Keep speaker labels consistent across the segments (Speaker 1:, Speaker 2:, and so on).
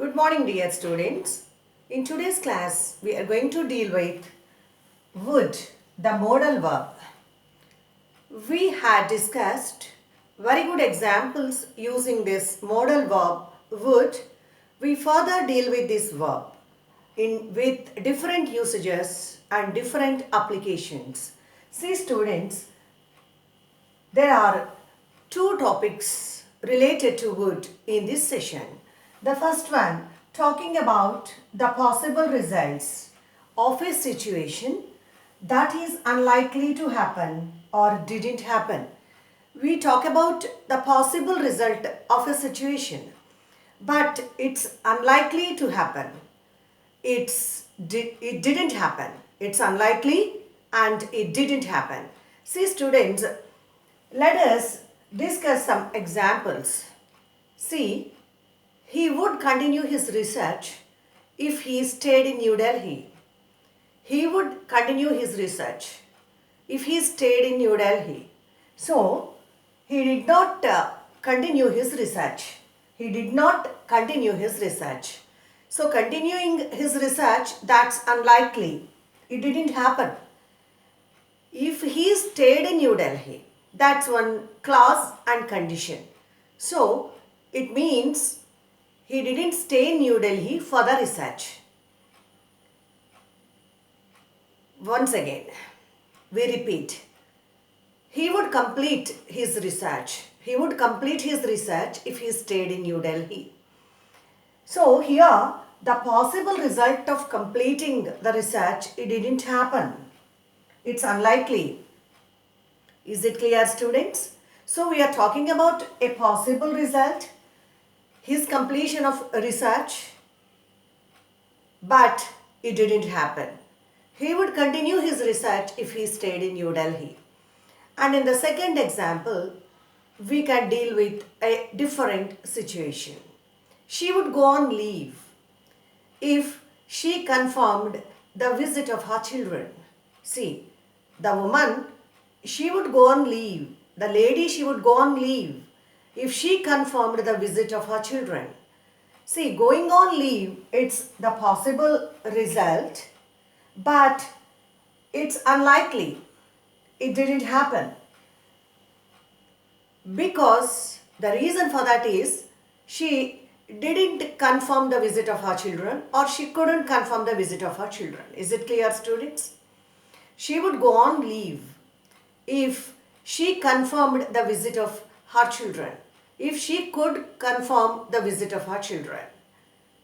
Speaker 1: Good morning, dear students. In today's class, we are going to deal with would, the modal verb. We had discussed very good examples using this modal verb would. We further deal with this verb with different usages and different applications. See students, there are two topics related to would in this session. The first one talking about the possible results of a situation that is unlikely to happen or didn't happen. We talk about the possible result of a situation, but it's unlikely to happen. It didn't happen. It's unlikely and it didn't happen. See students, let us discuss some examples. See, he would continue his research if he stayed in New Delhi. He would continue his research if he stayed in New Delhi. So, he did not continue his research. He did not continue his research. So, continuing his research, that's unlikely. It didn't happen. If he stayed in New Delhi, that's one clause and condition. So, it means he didn't stay in New Delhi for the research. Once again, we repeat. He would complete his research. He would complete his research if he stayed in New Delhi. So here, the possible result of completing the research, it didn't happen. It's unlikely. Is it clear, students? So we are talking about a possible result, his completion of research, but it didn't happen. He would continue his research if he stayed in New Delhi. And in the second example, we can deal with a different situation. She would go on leave if she confirmed the visit of her children. See, the woman, she would go on leave. The lady, she would go on leave if she confirmed the visit of her children. See, going on leave, it's the possible result, but it's unlikely. It didn't happen. Because the reason for that is she didn't confirm the visit of her children, or she couldn't confirm the visit of her children. Is it clear, students? She would go on leave if she confirmed the visit of her children, if she could confirm the visit of her children.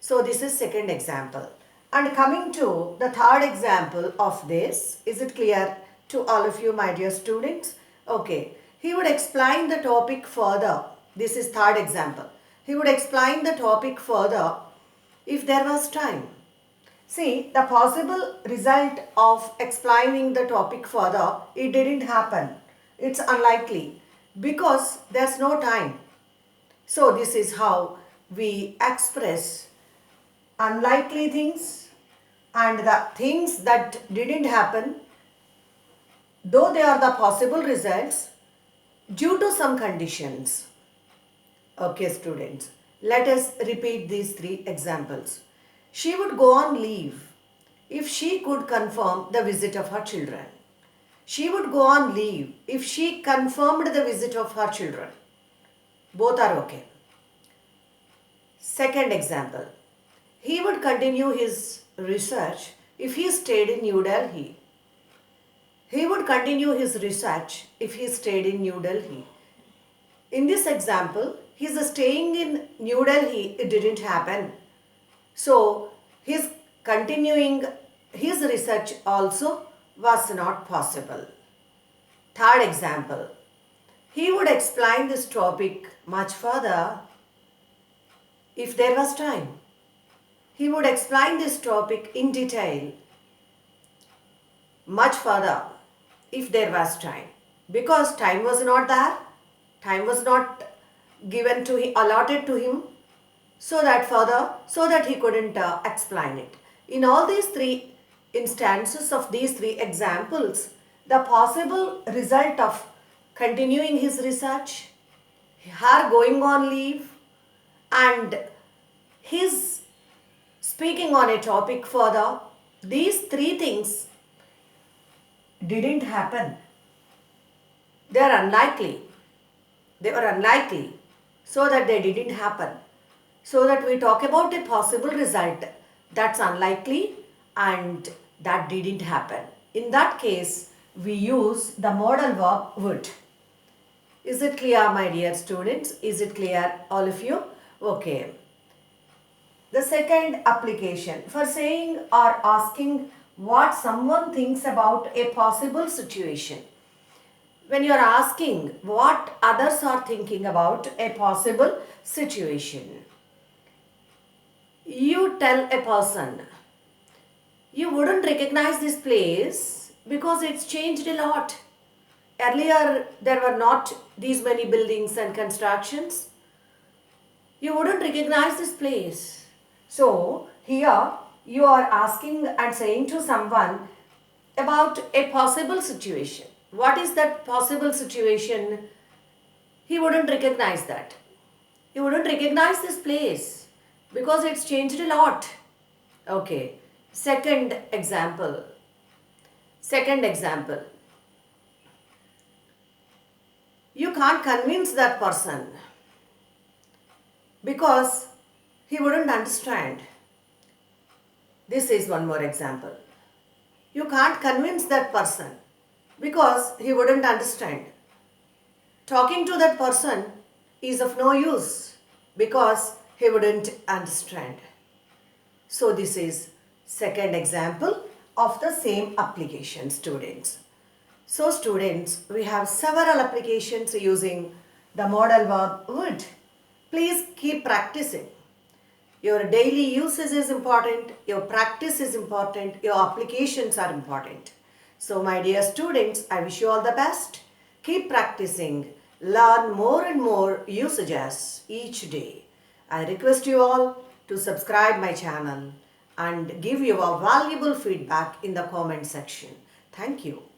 Speaker 1: So this is second example. And coming to the third example of this, is it clear to all of you, my dear students? Okay, he would explain the topic further. This is third example. He would explain the topic further if there was time. See, the possible result of explaining the topic further, it didn't happen. It's unlikely because there's no time. So this is how we express unlikely things and the things that didn't happen, though they are the possible results due to some conditions. Okay, students, let us repeat these three examples. She would go on leave if she could confirm the visit of her children. She would go on leave if she confirmed the visit of her children. Both are okay. Second example. He would continue his research if he stayed in New Delhi. He would continue his research if he stayed in New Delhi. In this example, his staying in New Delhi, it didn't happen. So, his continuing his research also was not possible. Third example. He would explain this topic much further if there was time. He would explain this topic in detail much further if there was time. Because time was not there, time was not given to him, allotted to him, so that he couldn't explain it. In all these three instances of these three examples, the possible result of continuing his research, her going on leave, and his speaking on a topic further, these three things didn't happen. They are unlikely. They were unlikely, so that they didn't happen. So that we talk about a possible result that's unlikely and that didn't happen. In that case, we use the modal verb would. Is it clear, my dear students? Is it clear, all of you? Okay. The second application for saying or asking what someone thinks about a possible situation. When you are asking what others are thinking about a possible situation, you tell a person, you wouldn't recognize this place because it's changed a lot. Earlier, there were not these many buildings and constructions. You wouldn't recognize this place. So, here you are asking and saying to someone about a possible situation. What is that possible situation? He wouldn't recognize that. He wouldn't recognize this place because it's changed a lot. Okay. Second example. You can't convince that person because he wouldn't understand. This is one more example. You can't convince that person because he wouldn't understand. Talking to that person is of no use because he wouldn't understand. So this is second example of the same application, students. So students, we have several applications using the modal verb would. Please keep practicing. Your daily usage is important, your practice is important, your applications are important. So my dear students, I wish you all the best. Keep practicing. Learn more and more usages each day. I request you all to subscribe my channel and give your valuable feedback in the comment section. Thank you.